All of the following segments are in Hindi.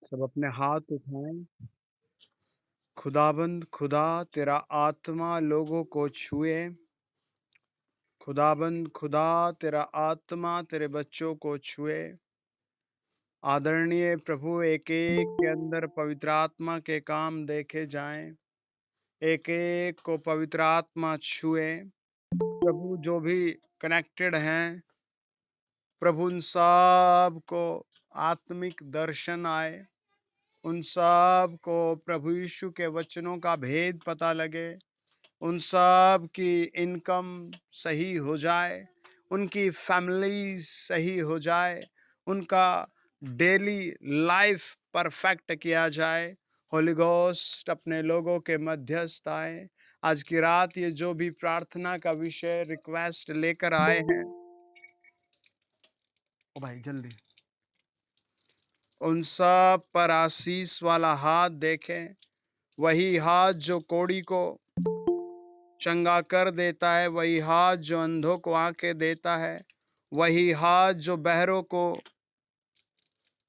सब अपने हाथ उठाएं। खुदाबंद खुदा, तेरा आत्मा लोगों को छुए। खुदाबंद खुदा, तेरा आत्मा तेरे बच्चों को छुए। आदरणीय प्रभु, एक एक के अंदर पवित्र आत्मा के काम देखे जाएं। एक एक को पवित्र आत्मा छुए। प्रभु, जो भी कनेक्टेड हैं, प्रभु उन सब को आत्मिक दर्शन आए। उन सब को प्रभु यीशु के वचनों का भेद पता लगे। उन सब की इनकम सही हो जाए, उनकी फैमिली सही हो जाए, उनका डेली लाइफ परफेक्ट किया जाए। होली गोस्ट अपने लोगों के मध्यस्थ आए। आज की रात ये जो भी प्रार्थना का विषय रिक्वेस्ट लेकर आए हैं, ओ भाई जल्दी, उन सब पर आशीष वाला हाथ देखें। वही हाथ जो कोढ़ी को चंगा कर देता है, वही हाथ जो अंधों को आंखें देता है, वही हाथ जो बहरों को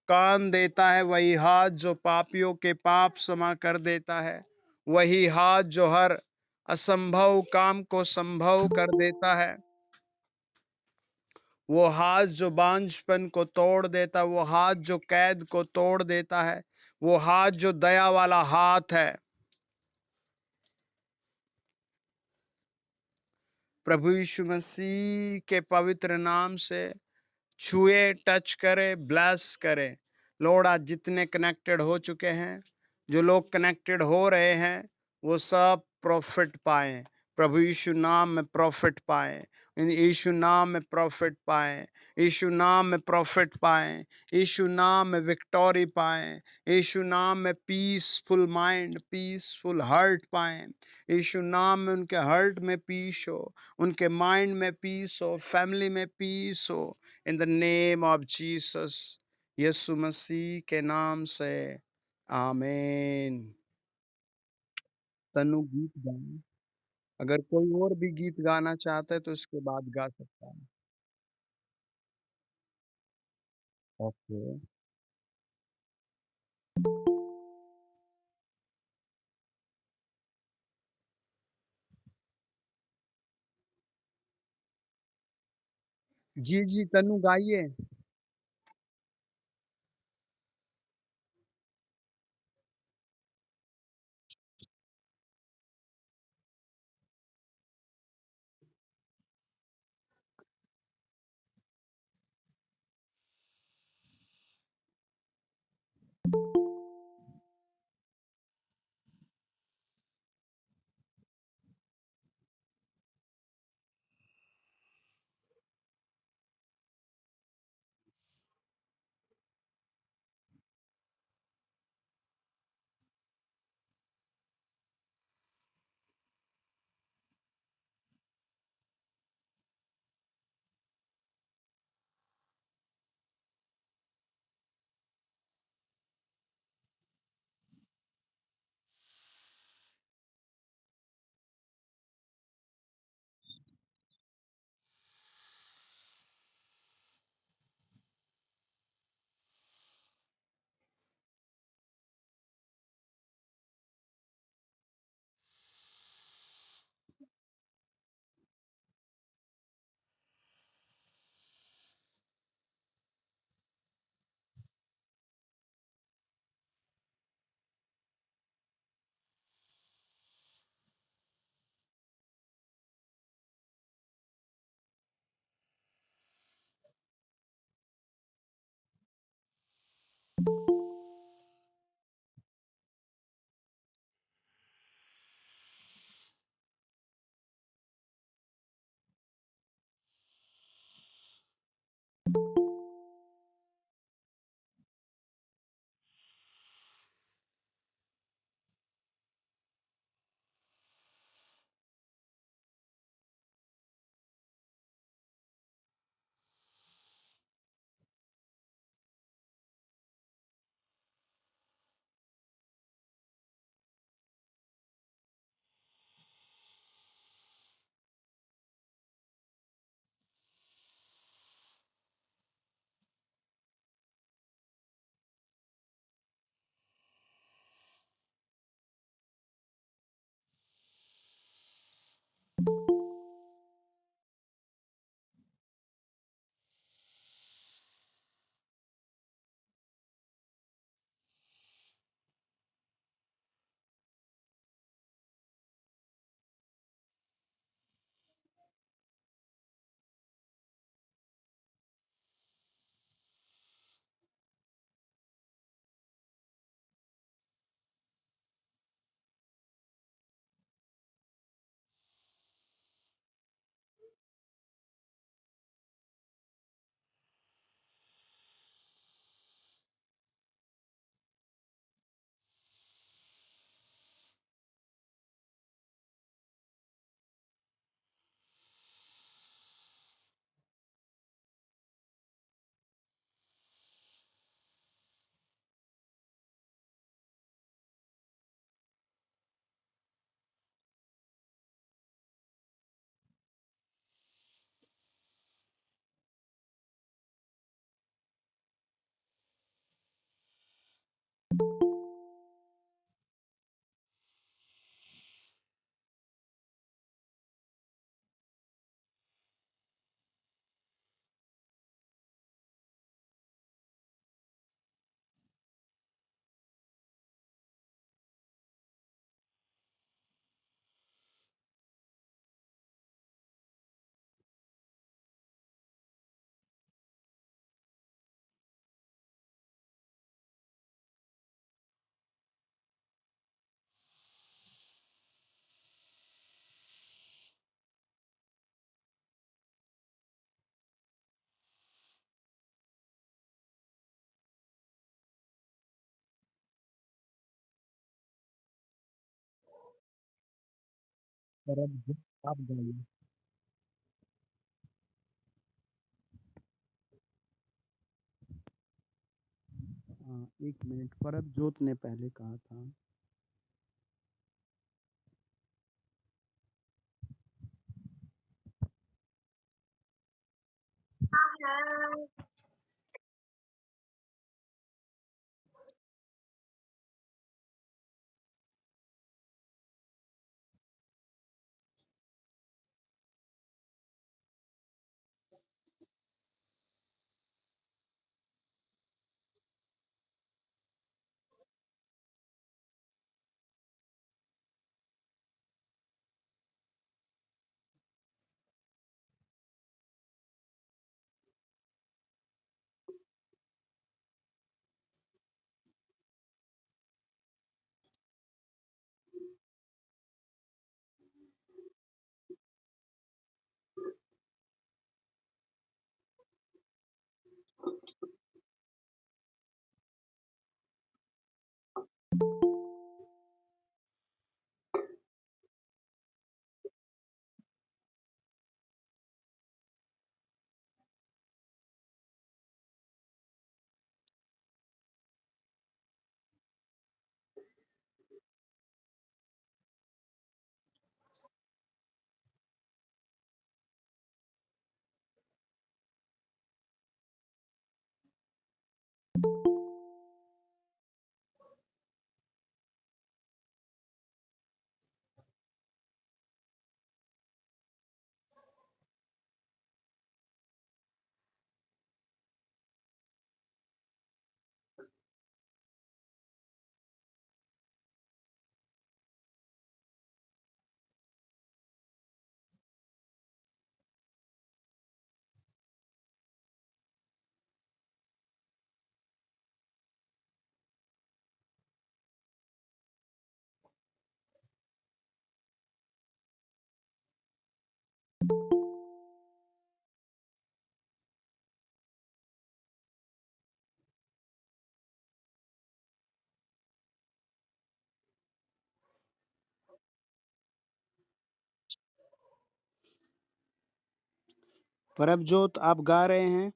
कान देता है, वही हाथ जो पापियों के पाप क्षमा कर देता है, वही हाथ जो हर असंभव काम को संभव कर देता है, वो हाथ जो बांझपन को तोड़ देता है, वो हाथ जो कैद को तोड़ देता है, वो हाथ जो दया वाला हाथ है। प्रभु यीशु मसीह के पवित्र नाम से छुए, टच करे, ब्लेस करे। लॉर्ड, आज जितने कनेक्टेड हो चुके हैं, जो लोग कनेक्टेड हो रहे हैं, वो सब प्रॉफिट पाएं, प्रभु यीशु नाम में प्रॉफिट पाएँ, इन यीशु नाम में प्रॉफिट पाएँ, यीशु नाम में प्रॉफिट पाएँ, यीशु नाम में विक्टोरी पाएँ, यीशु नाम में पीसफुल माइंड, पीसफुल हार्ट पाएँ, यीशु नाम में उनके हार्ट में पीस हो, उनके माइंड में पीस हो, फैमिली में पीस हो, in the name of Jesus, यीशु मसीह के नाम से, आमीन। तनु गीत गाएँ। अगर कोई और भी गीत गाना चाहता है तो इसके बाद गा सकता है। ओके। जी, जी, तनु गाइए। परब आप गाइए। हाँ, 1 मिनट, परबजोत ने पहले कहा था। परबजोत आप गा रहे हैं?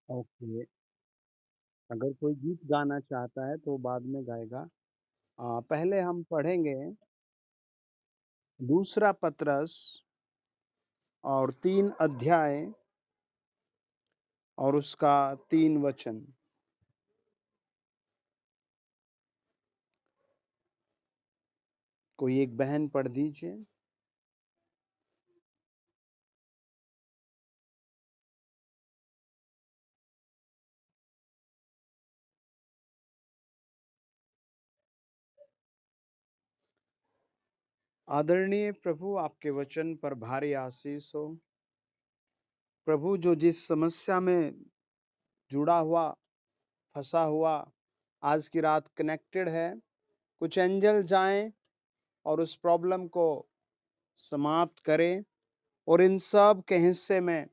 ओके, अगर कोई गीत गाना चाहता है तो बाद में गाएगा। पहले हम पढ़ेंगे दूसरा पत्रस और 3 अध्याय और उसका 3 वचन। कोई एक बहन पढ़ दीजिए। आदरणीय प्रभु, आपके वचन पर भारी आशीष हो। प्रभु, जो जिस समस्या में जुड़ा हुआ, फँसा हुआ, आज की रात कनेक्टेड है, कुछ एंजल जाएँ और उस प्रॉब्लम को समाप्त करें और इन सब के हिस्से में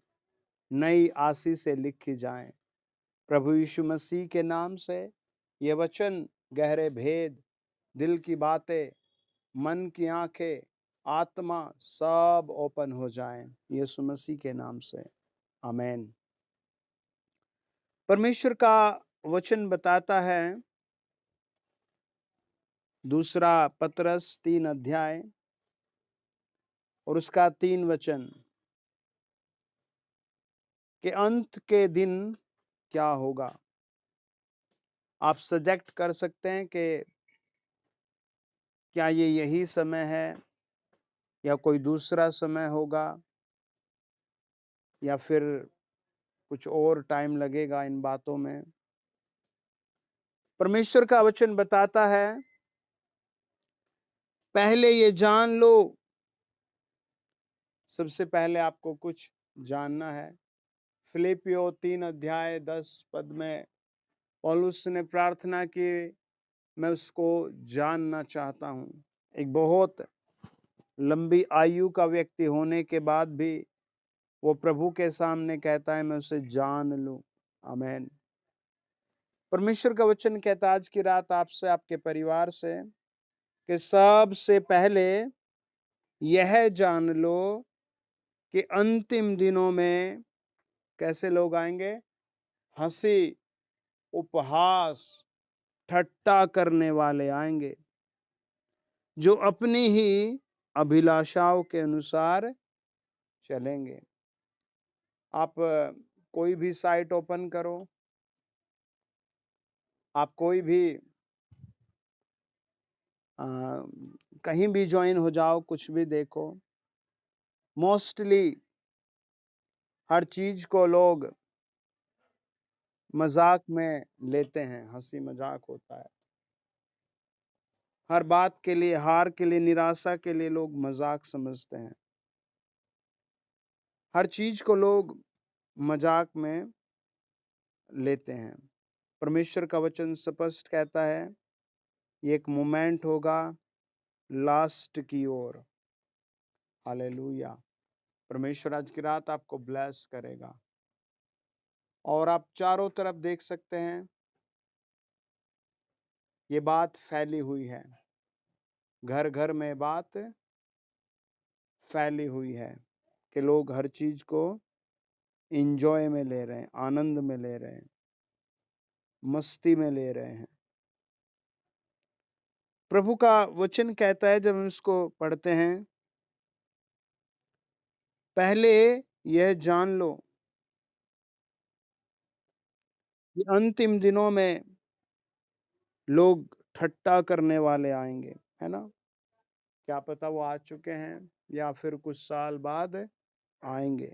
नई आशीषें लिखी जाएँ। प्रभु यीशु मसीह के नाम से ये वचन गहरे भेद, दिल की बातें, मन की आँखें, आत्मा सब ओपन हो जाएँ, यीशु मसीह के नाम से। आमीन। परमेश्वर का वचन बताता है, दूसरा पतरस 3 अध्याय और उसका 3 वचन, कि अंत के दिन क्या होगा। आप सजेक्ट कर सकते हैं कि क्या ये यही समय है या कोई दूसरा समय होगा या फिर कुछ और टाइम लगेगा इन बातों में। परमेश्वर का वचन बताता है, पहले ये जान लो। सबसे पहले आपको कुछ जानना है। फिलिपियो 3 अध्याय 10 पद में पौलुस ने प्रार्थना की, मैं उसको जानना चाहता हूँ। एक बहुत लंबी आयु का व्यक्ति होने के बाद भी वो प्रभु के सामने कहता है, मैं उसे जान लूं। आमीन। परमेश्वर का वचन कहता है आज की रात आपसे, आपके परिवार से, कि सबसे पहले यह जान लो कि अंतिम दिनों में कैसे लोग आएंगे। हंसी, उपहास, ठट्टा करने वाले आएंगे, जो अपनी ही अभिलाषाओं के अनुसार चलेंगे। आप कोई भी साइट ओपन करो, आप कोई भी अ, कहीं भी ज्वाइन हो जाओ, कुछ भी देखो, मोस्टली हर चीज को लोग मजाक में लेते हैं, हंसी मजाक होता है। हर बात के लिए, हार के लिए, निराशा के लिए लोग मजाक समझते हैं। हर चीज को लोग मजाक में लेते हैं। परमेश्वर का वचन स्पष्ट कहता है, ये एक मोमेंट होगा लास्ट की ओर। हालेलुया। परमेश्वर आज की रात आपको ब्लेस करेगा। और आप चारों तरफ देख सकते हैं, ये बात फैली हुई है। घर घर में बात फैली हुई है कि लोग हर चीज को एंजॉय में ले रहे हैं, आनंद में ले रहे हैं, मस्ती में ले रहे हैं। प्रभु का वचन कहता है, जब हम इसको पढ़ते हैं, पहले यह जान लो कि अंतिम दिनों में लोग ठट्टा करने वाले आएंगे, है ना। क्या पता वो आ चुके हैं या फिर कुछ साल बाद आएंगे।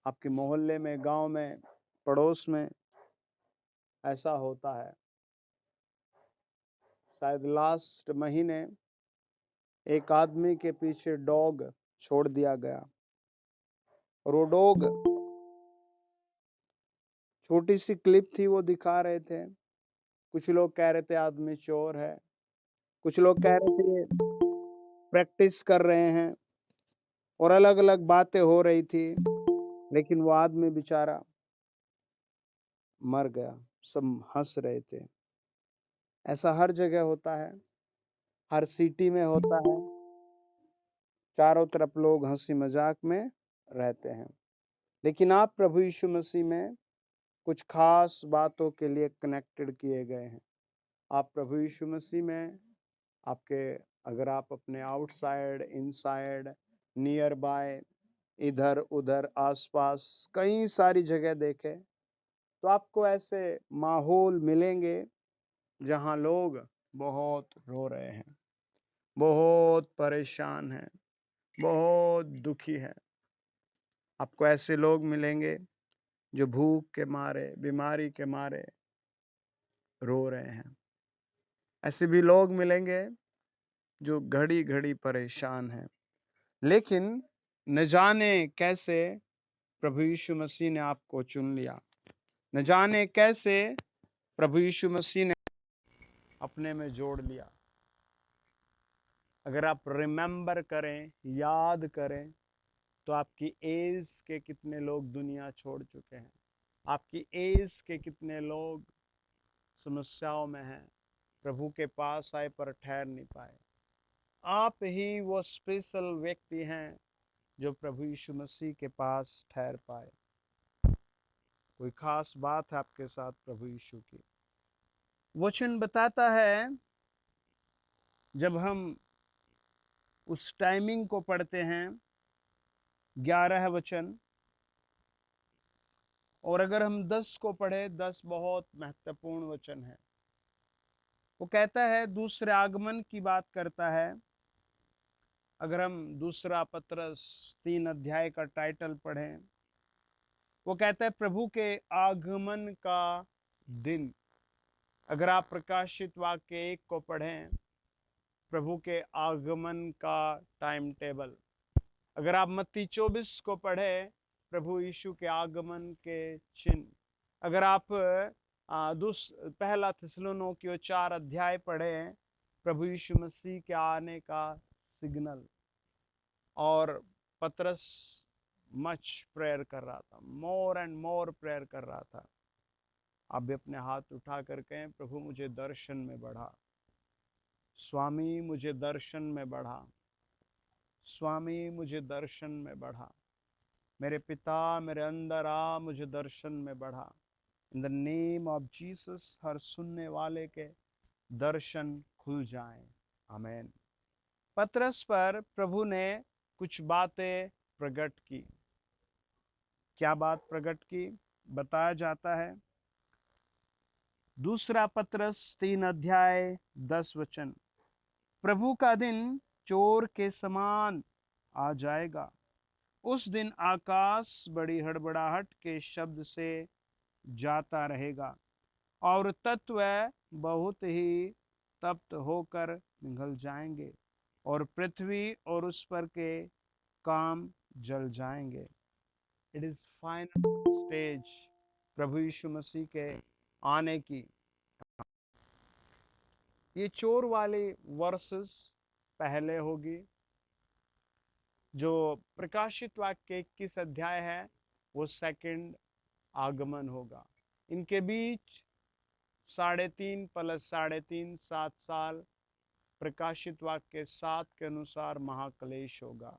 आपके मोहल्ले में, गांव में, पड़ोस में ऐसा होता है। शायद लास्ट महीने एक आदमी के पीछे डॉग छोड़ दिया गया और वो डॉग, छोटी सी क्लिप थी, वो दिखा रहे थे। कुछ लोग कह रहे थे आदमी चोर है, कुछ लोग कह रहे थे प्रैक्टिस कर रहे हैं, और अलग अलग बातें हो रही थी। लेकिन वो आदमी बेचारा मर गया। सब हंस रहे थे। ऐसा हर जगह होता है, हर सिटी में होता है। चारों तरफ लोग हंसी मजाक में रहते हैं। लेकिन आप प्रभु यीशु मसीह में कुछ खास बातों के लिए कनेक्टेड किए गए हैं। आप प्रभु यीशु मसीह में, आपके, अगर आप अपने आउटसाइड, इनसाइड, नियर बाय, इधर उधर, आसपास कई सारी जगह देखें, तो आपको ऐसे माहौल मिलेंगे जहां लोग बहुत रो रहे हैं, बहुत परेशान हैं, बहुत दुखी हैं। आपको ऐसे लोग मिलेंगे जो भूख के मारे, बीमारी के मारे रो रहे हैं। ऐसे भी लोग मिलेंगे जो घड़ी घड़ी परेशान हैं। लेकिन न जाने कैसे प्रभु यीशु मसीह ने आपको चुन लिया। न जाने कैसे प्रभु यीशु मसीह ने अपने में जोड़ लिया। अगर आप रिमेंबर करें, याद करें, तो आपकी एज के कितने लोग दुनिया छोड़ चुके हैं। आपकी एज के कितने लोग समस्याओं में हैं, प्रभु के पास आए पर ठहर नहीं पाए। आप ही वो स्पेशल व्यक्ति हैं जो प्रभु यीशु मसीह के पास ठहर पाए। कोई खास बात है आपके साथ प्रभु यीशु की। वचन बताता है, जब हम उस टाइमिंग को पढ़ते हैं, 11 वचन, और अगर हम 10 को पढ़े, 10 बहुत महत्वपूर्ण वचन है। वो कहता है, दूसरे आगमन की बात करता है। अगर हम दूसरा पतरस 3 अध्याय का टाइटल पढ़ें, वो कहता है प्रभु के आगमन का दिन। अगर आप प्रकाशित वाक्य 1 को पढ़ें, प्रभु के आगमन का टाइम टेबल। अगर आप मत्ती 24 को पढ़ें, प्रभु यीशु के आगमन के चिन्ह। अगर आप पहला थिस्सलुनीकियों 4 अध्याय पढ़ें, प्रभु यीशु मसीह के आने का सिग्नल। और पतरस मच प्रेयर कर रहा था, मोर एंड मोर प्रेयर कर रहा था। आप भी अपने हाथ उठा कर कहें, प्रभु मुझे दर्शन में बढ़ा, स्वामी मुझे दर्शन में बढ़ा, स्वामी मुझे दर्शन में बढ़ा, मेरे पिता मेरे अंदर आ, मुझे दर्शन में बढ़ा। In the name of Jesus, हर सुनने वाले के दर्शन खुल जाएं। आमीन। पतरस पर प्रभु ने कुछ बातें प्रकट की। क्या बात प्रकट की? बताया जाता है, दूसरा पतरस 3 अध्याय 10 वचन, प्रभु का दिन चोर के समान आ जाएगा। उस दिन आकाश बड़ी हड़बड़ाहट के शब्द से जाता रहेगा और तत्व बहुत ही तप्त होकर पिघल जाएंगे और पृथ्वी और उस पर के काम जल जाएंगे। इट इज फाइनल स्टेज प्रभु यीशु मसीह के आने की। ये चोर वाली वर्सेस पहले होगी। जो प्रकाशित वाक्य 21 अध्याय है, वो सेकंड आगमन होगा। इनके बीच 3.5 प्लस 3.5 7 साल प्रकाशित वाक्य 7 के अनुसार महाक्लेश होगा।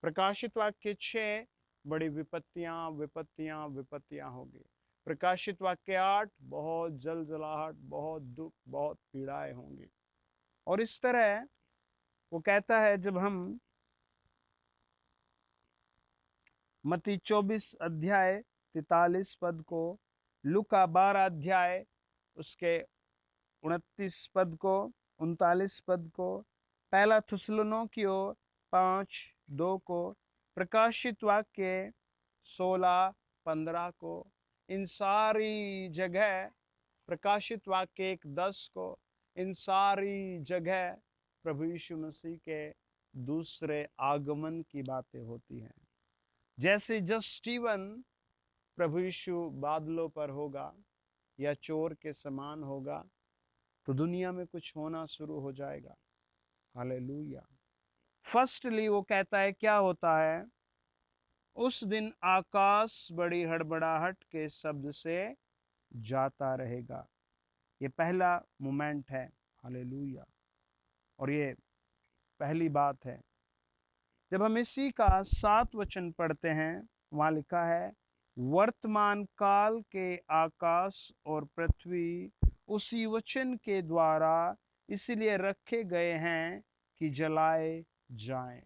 प्रकाशित वाक्य 6 बड़ी विपत्तियां विपत्तियां विपत्तियां होगी। प्रकाशित वाक्य 8 बहुत जलजलाहट, बहुत दुख, बहुत पीड़ाएं होंगी। और इस तरह वो कहता है, जब हम मत्ती 24 अध्याय 43 पद को, लूका 12 अध्याय उसके 29 पद को, 39 पद को, पहला थिस्सलुनीकियों 5:2 को, प्रकाशित वाक्य 16:15 को, इन सारी जगह प्रकाशित वाक्य 1:10 को, इन सारी जगह प्रभु यीशु मसीह के दूसरे आगमन की बातें होती हैं। जैसे स्टीवन प्रभु यीशु बादलों पर होगा या चोर के समान होगा, तो दुनिया में कुछ होना शुरू हो जाएगा। हालेलुया। फर्स्टली वो कहता है, क्या होता है? उस दिन आकाश बड़ी हड़बड़ाहट के शब्द से जाता रहेगा। ये पहला मोमेंट है। हालेलुया। और ये पहली बात है। जब हम इसी का 7 वचन पढ़ते हैं, वहां लिखा है, वर्तमान काल के आकाश और पृथ्वी उसी वचन के द्वारा इसलिए रखे गए हैं कि जलाए जाएं।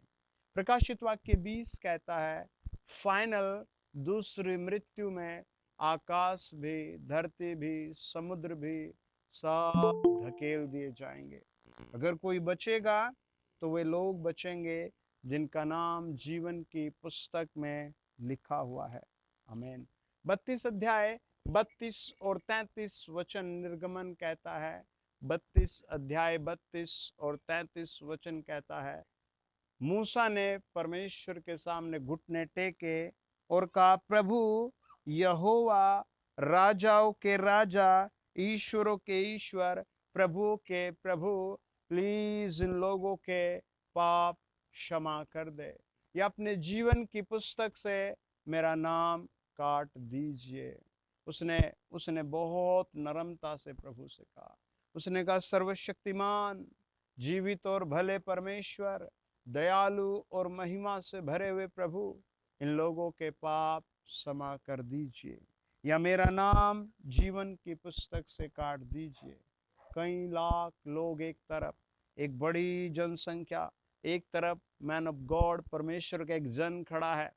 प्रकाशित वाक्य 20 कहता है, फाइनल दूसरी मृत्यु में आकाश भी, धरती भी, समुद्र भी सब धकेल दिए जाएंगे। अगर कोई बचेगा तो वे लोग बचेंगे जिनका नाम जीवन की पुस्तक में लिखा हुआ है। आमीन। 32 अध्याय 32 और 33 वचन निर्गमन कहता है, 32 अध्याय 32 और 33 वचन कहता है, मूसा ने परमेश्वर के सामने घुटने टेके और कहा, प्रभु यहोवा, राजाओं के राजा, ईश्वरों के ईश्वर, प्रभु के प्रभु, प्लीज इन लोगों के पाप क्षमा कर दे, या अपने जीवन की पुस्तक से मेरा नाम काट दीजिए। उसने उसने बहुत नम्रता से प्रभु से कहा। उसने कहा, सर्वशक्तिमान, जीवित और भले परमेश्वर, दयालु और महिमा से भरे हुए प्रभु, इन लोगों के पाप क्षमा कर दीजिए, या मेरा नाम जीवन की पुस्तक से काट दीजिए। कई लाख लोग एक तरफ, एक बड़ी जनसंख्या एक तरफ, मैन ऑफ गॉड परमेश्वर का एक जन खड़ा है,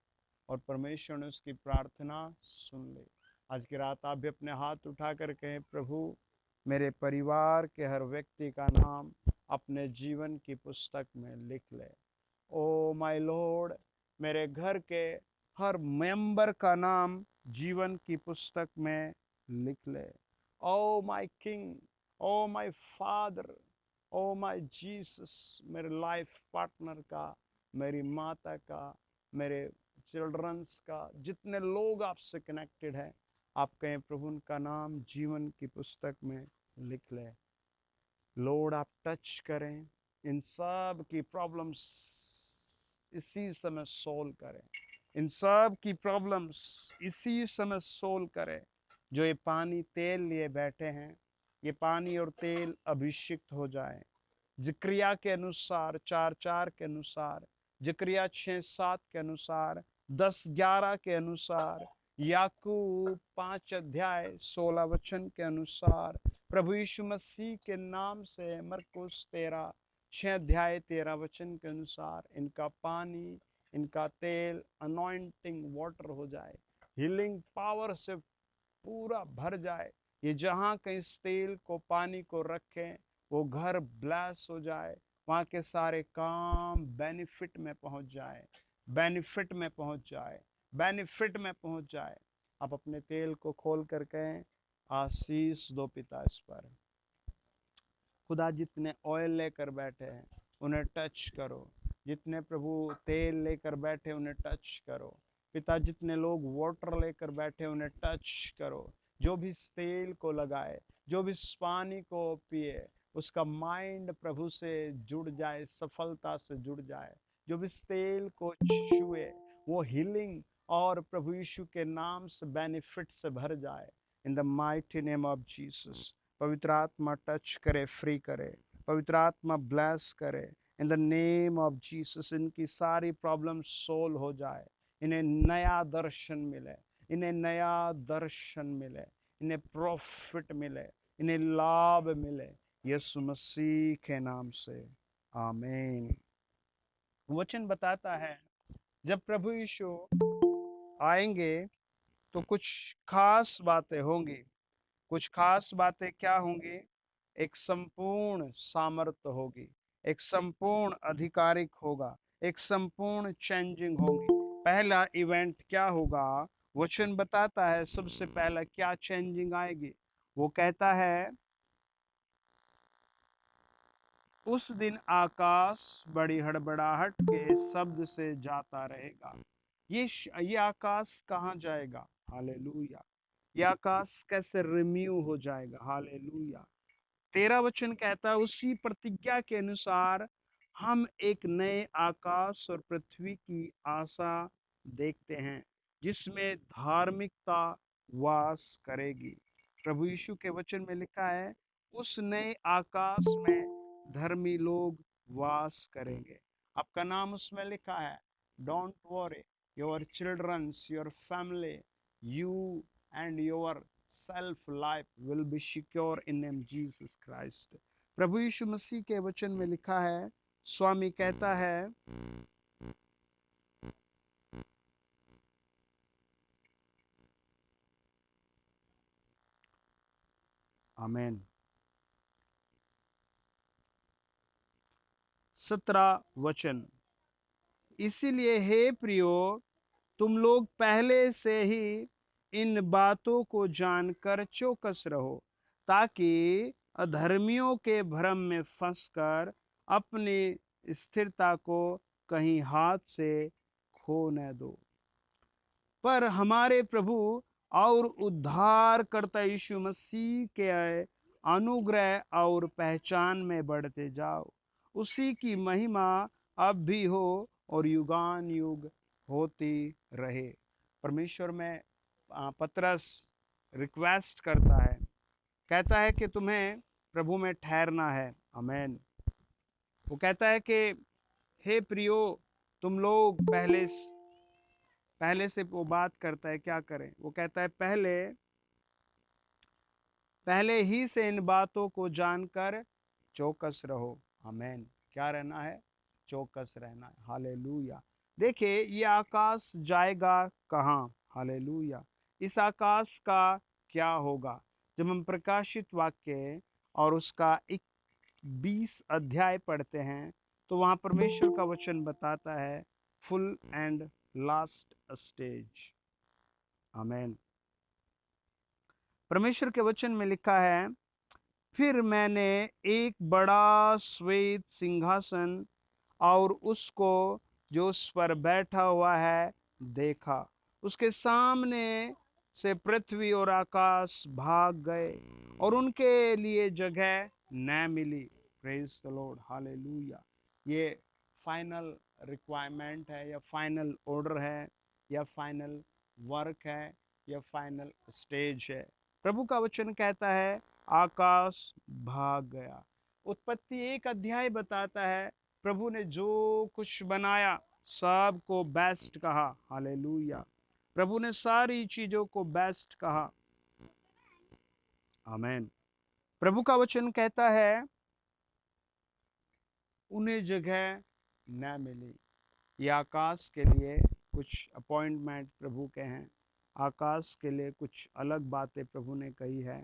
और परमेश्वर ने उसकी प्रार्थना सुन ली। आज की रात आप भी अपने हाथ उठाकर कहें, प्रभु मेरे परिवार के हर व्यक्ति का नाम अपने जीवन की पुस्तक में लिख ले। ओ माय लॉर्ड, मेरे घर के हर मेंबर का नाम जीवन की पुस्तक में लिख ले। Oh my king, O my father, O my Jesus, मेरे लाइफ पार्टनर का, मेरी माता का, मेरे चिल्ड्रंस का, जितने लोग आपसे कनेक्टेड हैं, आप कहें प्रभु उनका नाम जीवन की पुस्तक में लिख ले। लॉर्ड आप टच करें, इन सब की प्रॉब्लम्स इसी समय सोल्व करें, इन सब की प्रॉब्लम्स इसी समय सोल्व करें। जो ये पानी तेल लिए बैठे हैं, ये पानी और तेल अभिषिक्त हो जाए। जिक्रिया के अनुसार 4:4 के अनुसार, जिक्रिया 6:7 के अनुसार, 10:11 के अनुसार, याकूब 5 अध्याय 16 वचन के अनुसार, प्रभु यीशु मसीह के नाम से मरकुस 6 अध्याय 13 वचन के अनुसार, इनका पानी, इनका तेल अनॉइंटिंग वाटर हो जाए, हीलिंग पावर से पूरा भर जाए। ये जहाँ कहीं इस तेल को, पानी को रखें, वो घर ब्लेस हो जाए, वहाँ के सारे काम बेनिफिट में पहुंच जाए, बेनिफिट में पहुंच जाए, बेनिफिट में पहुंच जाए। आप अपने तेल को खोल कर कहें, आशीष दो पिता इस पर। खुदा जितने ऑयल लेकर बैठे हैं उन्हें टच करो, जितने प्रभु तेल लेकर बैठे उन्हें टच करो। पिता जितने लोग वाटर लेकर बैठे उन्हें टच करो। जो भी इस तेल को लगाए, जो भी इस पानी को पिए, उसका माइंड प्रभु से जुड़ जाए, सफलता से जुड़ जाए। जो भी इस तेल को छुए वो हीलिंग और प्रभु यीशु के नाम से बेनिफिट से भर जाए। In the mighty name of Jesus. पवित्र आत्मा टच करे, फ्री करे, पवित्र आत्मा ब्लेस करे। इन द नेम ऑफ जीसस इनकी सारी प्रॉब्लम सोल्व हो जाए, इन्हें नया दर्शन मिले, इन्हें नया दर्शन मिले, इन्हें प्रॉफिट मिले, इन्हें लाभ मिले, यीशु मसीह के नाम से आमीन। वचन बताता है जब प्रभु यीशु आएंगे तो कुछ खास बातें होंगी। कुछ खास बातें क्या होंगी? एक संपूर्ण सामर्थ्य होगी, एक संपूर्ण आधिकारिक होगा, एक संपूर्ण चेंजिंग होगी। पहला इवेंट क्या होगा? वचन बताता है सबसे पहला क्या चेंजिंग आएगी। वो कहता है, उस दिन आकाश बड़ी हड़बड़ाहट के शब्द से जाता रहेगा। ये आकाश कहाँ जाएगा? हालेलुया। ये आकाश कैसे रिन्यू हो जाएगा? हालेलुया। 13 वचन कहता है, उसी प्रतिज्ञा के अनुसार हम एक नए आकाश और पृथ्वी की आशा देखते हैं जिसमें धार्मिकता वास करेगी। प्रभु यीशु के वचन में लिखा है, उस नए आकाश में धर्मी लोग वास करेंगे। आपका नाम उसमें लिखा है। Don't worry, your childrens, your family, you and your self life will be secure in name Jesus Christ. प्रभु यीशु मसीह के वचन में लिखा है, स्वामी कहता है, आमीन। 17 वचन, इसीलिए हे प्रियो, तुम लोग पहले से ही इन बातों को जानकर चौकस रहो, ताकि अधर्मियों के भ्रम में फंसकर अपनी स्थिरता को कहीं हाथ से खो न दो, पर हमारे प्रभु और उद्धारकर्ता यीशु मसीह के अनुग्रह और पहचान में बढ़ते जाओ। उसी की महिमा अब भी हो और युगान युग होती रहे। परमेश्वर में पतरस रिक्वेस्ट करता है, कहता है कि तुम्हें प्रभु में ठहरना है। आमेन। वो कहता है कि हे प्रियो, तुम लोग पहले से वो बात करता है, क्या करें? वो कहता है पहले ही से इन बातों को जानकर चौकस रहो। आमेन। क्या रहना है? चौकस रहना है। हालेलुया। देखिए, ये आकाश जाएगा कहाँ? हालेलुया। इस आकाश का क्या होगा? जब हम प्रकाशित वाक्य और उसका 20 अध्याय पढ़ते हैं तो वहां परमेश्वर का वचन बताता है फुल एंड लास्ट स्टेज। आमेन। परमेश्वर के वचन में लिखा है, फिर मैंने एक बड़ा श्वेत सिंहासन और उसको जो उस पर बैठा हुआ है देखा। उसके सामने से पृथ्वी और आकाश भाग गए और उनके लिए जगह न मिली। Praise the Lord. हालेलुया। ये फाइनल रिक्वायरमेंट है, या फाइनल ऑर्डर है, या फाइनल वर्क है, या फाइनल स्टेज है। प्रभु का वचन कहता है आकाश भाग गया। उत्पत्ति 1 अध्याय बताता है प्रभु ने जो कुछ बनाया सब को बेस्ट कहा। हालेलुया। प्रभु ने सारी चीजों को बेस्ट कहा। आमेन। प्रभु का वचन कहता है उन्हें जगह न मिली। ये आकाश के लिए कुछ अपॉइंटमेंट प्रभु के हैं। आकाश के लिए कुछ अलग बातें प्रभु ने कही है।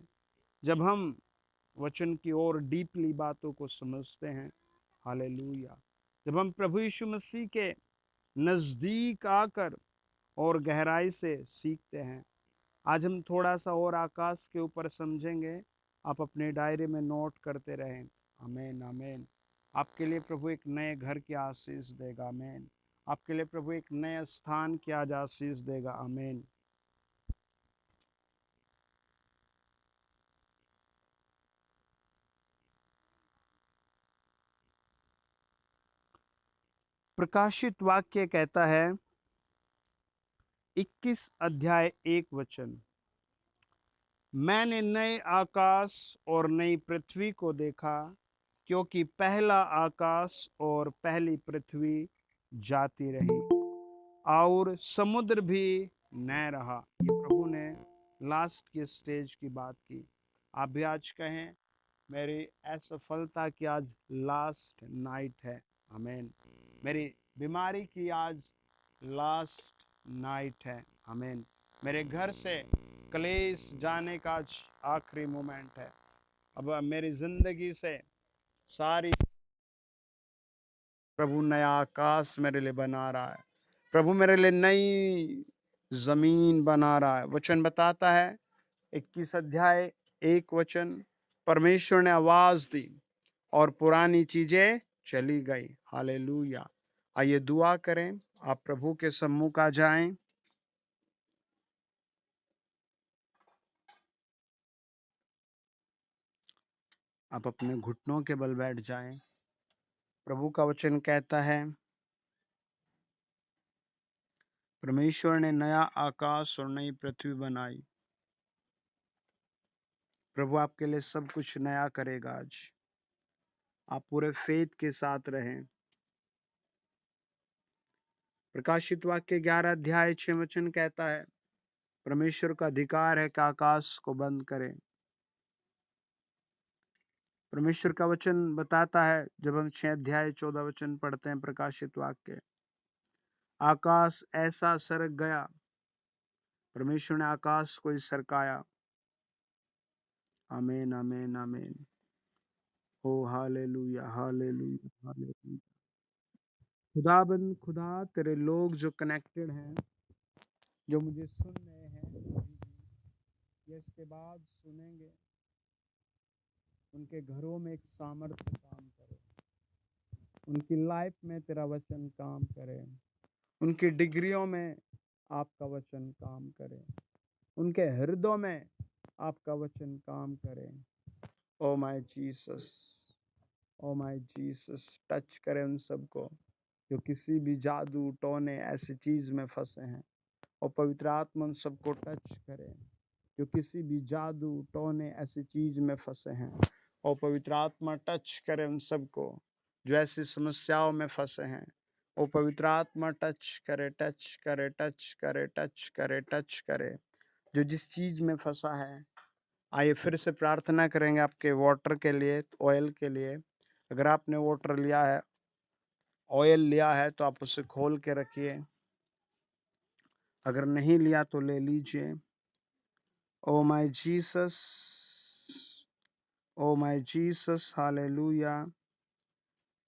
जब हम वचन की ओर डीपली बातों को समझते हैं, हालेलुया, जब हम प्रभु यीशु मसीह के नज़दीक आकर और गहराई से सीखते हैं। आज हम थोड़ा सा और आकाश के ऊपर समझेंगे। आप अपने डायरी में नोट करते रहें। आमेन आमेन। आपके लिए प्रभु एक नए घर की आशीष देगा। आमेन। आपके लिए प्रभु एक नए स्थान की आज आशीष देगा। आमेन। प्रकाशित वाक्य कहता है 21 अध्याय 1 वचन, मैंने नए आकाश और नई पृथ्वी को देखा, क्योंकि पहला आकाश और पहली पृथ्वी जाती रही और समुद्र भी न रहा। ये प्रभु ने लास्ट की स्टेज की बात की। आप भी आज कहें मेरी असफलता की आज लास्ट नाइट है। आमेन। मेरी बीमारी की आज लास्ट नाइट है। आमेन। मेरे घर से कलेश जाने का आज आखिरी मोमेंट है। अब मेरी जिंदगी से सारी प्रभु नया आकाश मेरे लिए बना रहा है। प्रभु मेरे लिए नई जमीन बना रहा है। वचन बताता है 21 अध्याय 1 वचन, परमेश्वर ने आवाज दी और पुरानी चीजें चली गई। हालेलुया। आइए दुआ करें। आप प्रभु के सम्मुख आ जाएं। आप अपने घुटनों के बल बैठ जाएं। प्रभु का वचन कहता है परमेश्वर ने नया आकाश और नई पृथ्वी बनाई। प्रभु आपके लिए सब कुछ नया करेगा आज। आप पूरे फेथ के साथ रहें। प्रकाशित वाक्य 11 अध्याय 6 वचन कहता है परमेश्वर का अधिकार है कि आकाश को बंद करें। परमेश्वर का वचन बताता है जब हम 6 अध्याय 14 वचन पढ़ते हैं प्रकाशित वाक्य, आकाश ऐसा सरक गया, परमेश्वर ने आकाश को ही सरकाया। आमीन आमीन आमीन। ओ हालेलुया हालेलुया हालेलुया। खुदाबंद खुदा, तेरे लोग जो कनेक्टेड हैं, जो मुझे सुन रहे हैं, ये इसके बाद सुनेंगे, उनके घरों में एक सामर्थ्य काम करे, उनकी लाइफ में तेरा वचन काम करे, उनकी डिग्रियों में आपका वचन काम करे, उनके हृदयों में आपका वचन काम करे। ओ my Jesus, oh my Jesus, touch करें उन सबको जो किसी भी जादू टोने ऐसी चीज में फंसे हैं, और पवित्र आत्मा उन सबको टच करे जो किसी भी जादू टोने ऐसी चीज में फंसे हैं, और पवित्र आत्मा टच करे उन सबको जो ऐसी समस्याओं में फंसे हैं। ओ पवित्र आत्मा टच करे, टच करे, टच करे, टच करे, टच करे, जो जिस चीज में फंसा है। आइए फिर से प्रार्थना करेंगे आपके वाटर के लिए, ऑयल के लिए। अगर आपने वाटर लिया है, ऑयल लिया है, तो आप उसे खोल के रखिए। अगर नहीं लिया तो ले लीजिए। Oh my Jesus, oh my Jesus, hallelujah,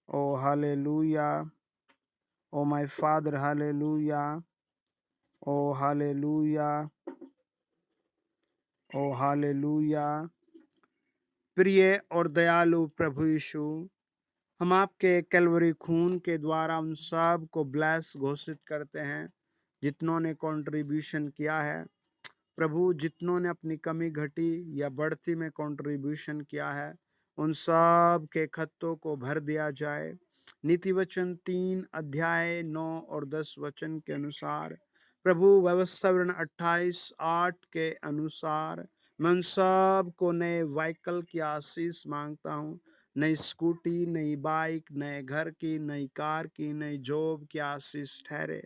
oh hallelujah, oh my father, hallelujah, oh hallelujah, oh hallelujah. प्रिय और दयालु प्रभु यीशु, हम आपके कैलवरी खून के द्वारा उन सब को ब्लेस घोषित करते हैं जितनों ने कंट्रीब्यूशन किया है। प्रभु, जितनों ने अपनी कमी घटी या बढ़ती में कंट्रीब्यूशन किया है, उन सब के खत्तों को भर दिया जाए। नीति वचन 3 अध्याय 9 और 10 वचन के अनुसार, प्रभु व्यवस्था विवरण 28:8 के अनुसार, मैं उन सब को नए व्हीकल की आशीष मांगता हूँ। नई स्कूटी, नई बाइक, नए घर की, नई कार की, नई जॉब की आशीष ठहरे।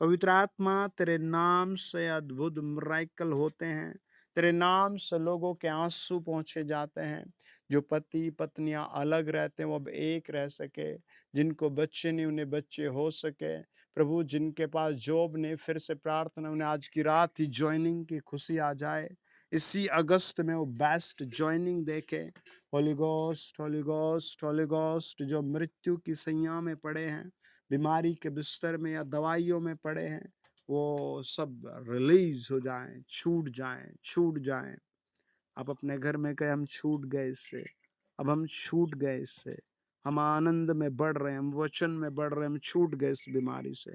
पवित्र आत्मा, तेरे नाम से अद्भुत मिरेकल होते हैं। तेरे नाम से लोगों के आंसू पहुंचे जाते हैं। जो पति पत्नियां अलग रहते हैं वो अब एक रह सके, जिनको बच्चे नहीं उन्हें बच्चे हो सके। प्रभु, जिनके पास जॉब नहीं, फिर से प्रार्थना उन्हें आज की रात ही ज्वाइनिंग की खुशी आ जाए। इसी अगस्त में वो बेस्ट ज्वाइनिंग देखे। Holi ghost, Holi ghost, Holi ghost. जो मृत्यु की सैया में पड़े हैं, बीमारी के बिस्तर में या दवाइयों में पड़े हैं, वो सब रिलीज हो जाएं, छूट जाएं, छूट जाएं। आप अपने घर में कहे, हम छूट गए इससे, अब हम छूट गए इससे, हम आनंद में बढ़ रहे हैं, हम वचन में बढ़ रहे हैं, हम छूट गए इस बीमारी से।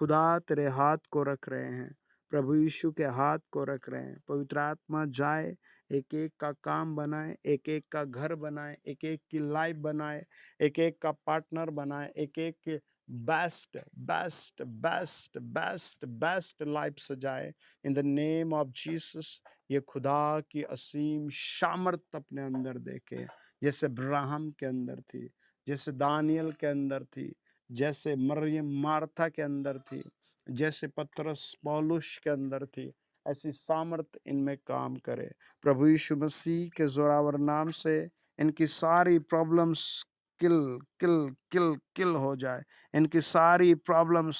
खुदा तेरे हाथ को रख रहे हैं, प्रभु यीशु के हाथ को रख रहे हैं। पवित्र आत्मा जाए, एक एक का काम बनाए, एक एक का घर बनाए, एक एक की लाइफ बनाए, एक एक का पार्टनर बनाए, एक एक के best best best best best life सजाए in the name of Jesus. ये खुदा की असीम सामर्थ अपने अंदर देखे, जैसे अब्राहम के अंदर थी, जैसे दानियल के अंदर थी, जैसे मरियम मार्था के अंदर थी, जैसे पतरस पौलुस के अंदर थी, ऐसी सामर्थ इनमें काम करे। प्रभु यीशु मसीह के जोरावर नाम से इनकी सारी प्रॉब्लम्स किल किल किल किल हो जाए। इनकी सारी प्रॉब्लम्स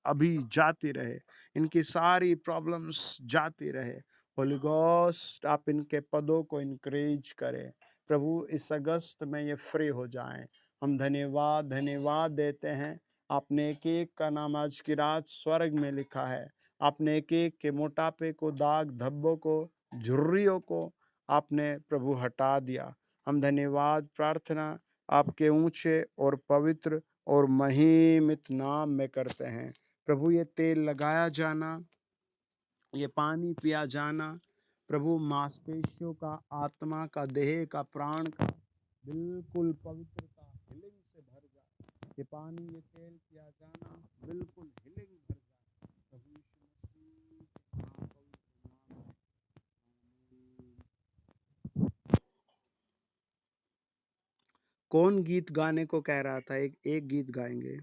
अभी जाती रहे, इनकी सारी प्रॉब्लम्स जाती रहे। होली गोस्ट, आप इनके पदों को इंक्रीज करें। प्रभु, इस अगस्त में ये फ्री हो जाएं। हम धन्यवाद धन्यवाद देते हैं। आपने एक एक का नाम आज की रात स्वर्ग में लिखा है। आपने एक एक के मोटापे को, दाग धब्बों को, झुर्रियों को आपने प्रभु हटा दिया। हम धन्यवाद प्रार्थना आपके ऊंचे और पवित्र और महिमित नाम में करते हैं। प्रभु, ये तेल लगाया जाना, ये पानी पिया जाना, प्रभु मांसपेशियों का, आत्मा का, देह का, प्राण का बिल्कुल पवित्रता हीलिंग से भर जाए। ये पानी, ये तेल पिया जाना बिल्कुल हीलिंग भर जाए। प्रभु यीशु मसीह के महापवित्र नाम में, आमीन। कौन गीत गाने को कह रहा था? एक एक गीत गाएंगे।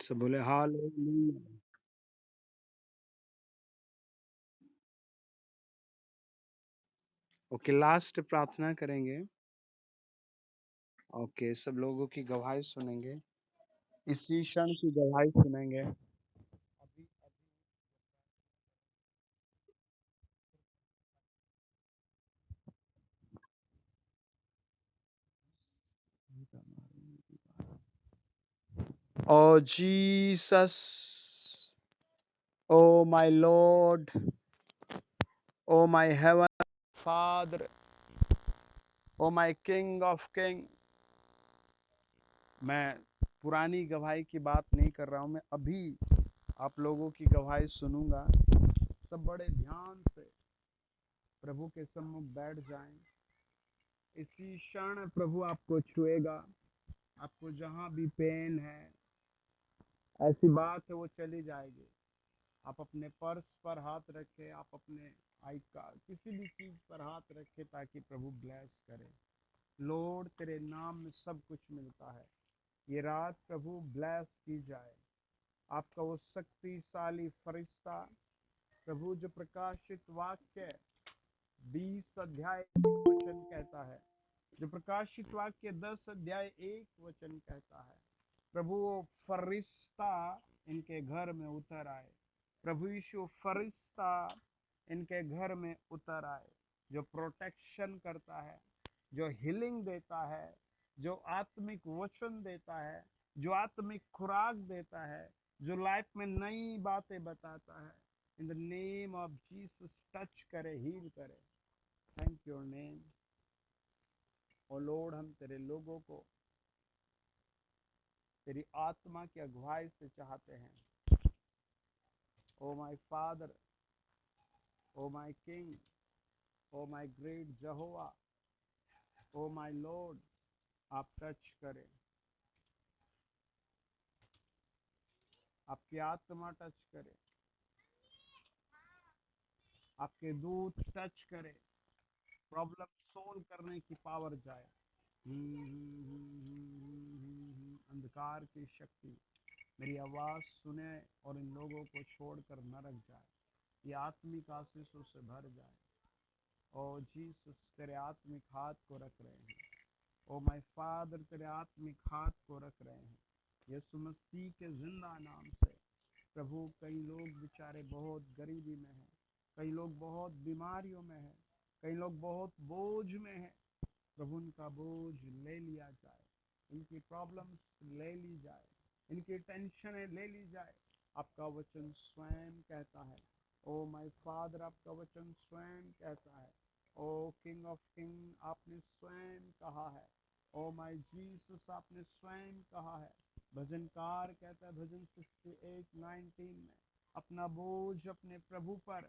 सब बोले हालेलुया। ओके, लास्ट प्रार्थना करेंगे। ओके, सब लोगों की गवाही सुनेंगे। इसी क्षण की गवाही सुनेंगे। Oh Jesus, oh my Lord, oh my heaven Father, oh my King of King। मैं पुरानी गवाही की बात नहीं कर रहा हूं, मैं अभी आप लोगों की गवाही सुनूंगा। सब बड़े ध्यान से प्रभु के सम्मुख बैठ जाएं। इसी क्षण प्रभु आपको छुएगा। आपको जहां भी पेन है, ऐसी बात है, वो चली जाएगी। आप अपने पर्स पर हाथ रखें, आप अपने आई कार्ड किसी भी चीज पर हाथ रखें ताकि प्रभु ब्लेस करे। लॉर्ड, तेरे नाम में सब कुछ मिलता है। ये रात प्रभु ब्लेस की जाए। आपका वो शक्तिशाली फरिश्ता प्रभु जो प्रकाशित वाक्य 20 अध्याय 1 वचन कहता है, जो प्रकाशित वाक्य 10 अध्याय 1 वचन कहता है, प्रभु वो फरिश्ता इनके घर में उतर आए। प्रभु यीशु फरिश्ता इनके घर में उतर आए, जो प्रोटेक्शन करता है, जो हीलिंग देता है, जो आत्मिक वचन देता है, जो आत्मिक खुराक देता है, जो लाइफ में नई बातें बताता है। In the name of Jesus touch करे, हील करे। Thank your name oh Lord. हम तेरे लोगों को तेरी आत्मा की अगुवाई से चाहते हैं। ओ my father, oh my king, oh my great जहोवा, oh my Lord, आप टच करें। आपकी आत्मा टच करे, आपके दूत टच करे, प्रॉब्लम सोल्व करने की पावर जाए। अंधकार की शक्ति मेरी आवाज सुने और इन लोगों को छोड़कर न रख जाए। ये आत्मिक आशीषों से भर जाए। ओ जीसस, तेरे आत्मिक हाथ को रख रहे हैं। ओ माय फादर, तेरे आत्मिक हाथ को रख रहे हैं यीशु मसीह के जिंदा नाम से। प्रभु, कई लोग बेचारे बहुत गरीबी में हैं, कई लोग बहुत बीमारियों में हैं, कई लोग बहुत बोझ में हैं। प्रभु, उनका बोझ ले लिया जाए, इनकी प्रॉब्लम्स ले ली जाए, इनकी टेंशनें ले ली जाए। आपका वचन स्वयं कहता है, ओ माय फादर, आपका वचन स्वयं कहता है, ओ किंग ऑफ किंग, आपने स्वयं कहा है, ओ माय जीसस, आपने स्वयं कहा है। भजनकार कहता है भजन 68:19 में, अपना बोझ अपने प्रभु पर,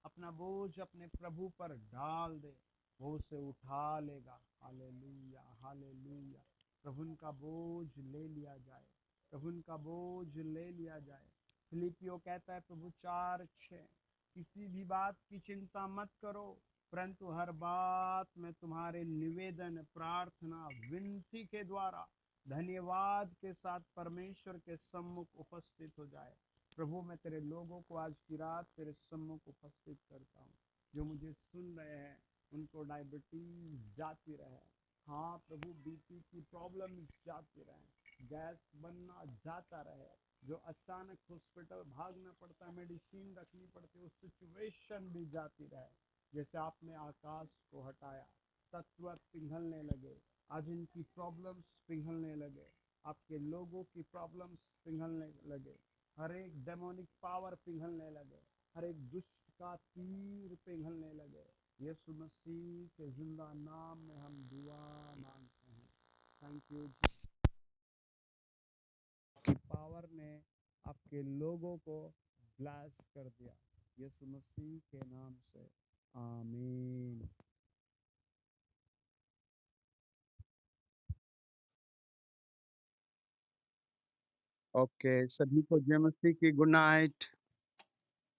अपना बोझ अपने प्रभु पर डाल दे, वो उसे उठा लेगा। Hallelujah, hallelujah. प्रभु का बोझ ले लिया जाए, प्रभु का बोझ ले लिया जाए। फिलिपियो कहता है प्रभु 4:6, किसी भी बात की चिंता मत करो, परंतु हर बात में तुम्हारे निवेदन, प्रार्थना, विनती के द्वारा धन्यवाद के साथ परमेश्वर के सम्मुख उपस्थित हो जाए। प्रभु, मैं तेरे लोगों को आज की रात तेरे सम्मुख उपस्थित करता हूँ। जो मुझे सुन रहे हैं उनको डायबिटीज जाती रहे। हाँ प्रभु, बीपी की प्रॉब्लम जाती रहे, गैस बनना जाता रहे। जो अचानक हॉस्पिटल भागना पड़ता है, मेडिसिन रखनी पड़ती है, उस सिचुएशन भी जाती रहे। जैसे आपने आकाश को हटाया, तत्व पिघलने लगे। आज इनकी प्रॉब्लम्स पिघलने लगे, आपके लोगों की प्रॉब्लम्स पिघलने लगे, हर एक डेमोनिक पावर पिघलने लगे, हर एक दुष्ट का तीर पिघलने लगे। यीशु मसीह के जिंदा नाम में हम दुआ मांगते हैं। Thank you. की पावर ने आपके लोगों को ब्लेस कर दिया, यीशु मसीह के नाम से, आमीन। ओके, सभी को जय मसीह की गुड नाइट।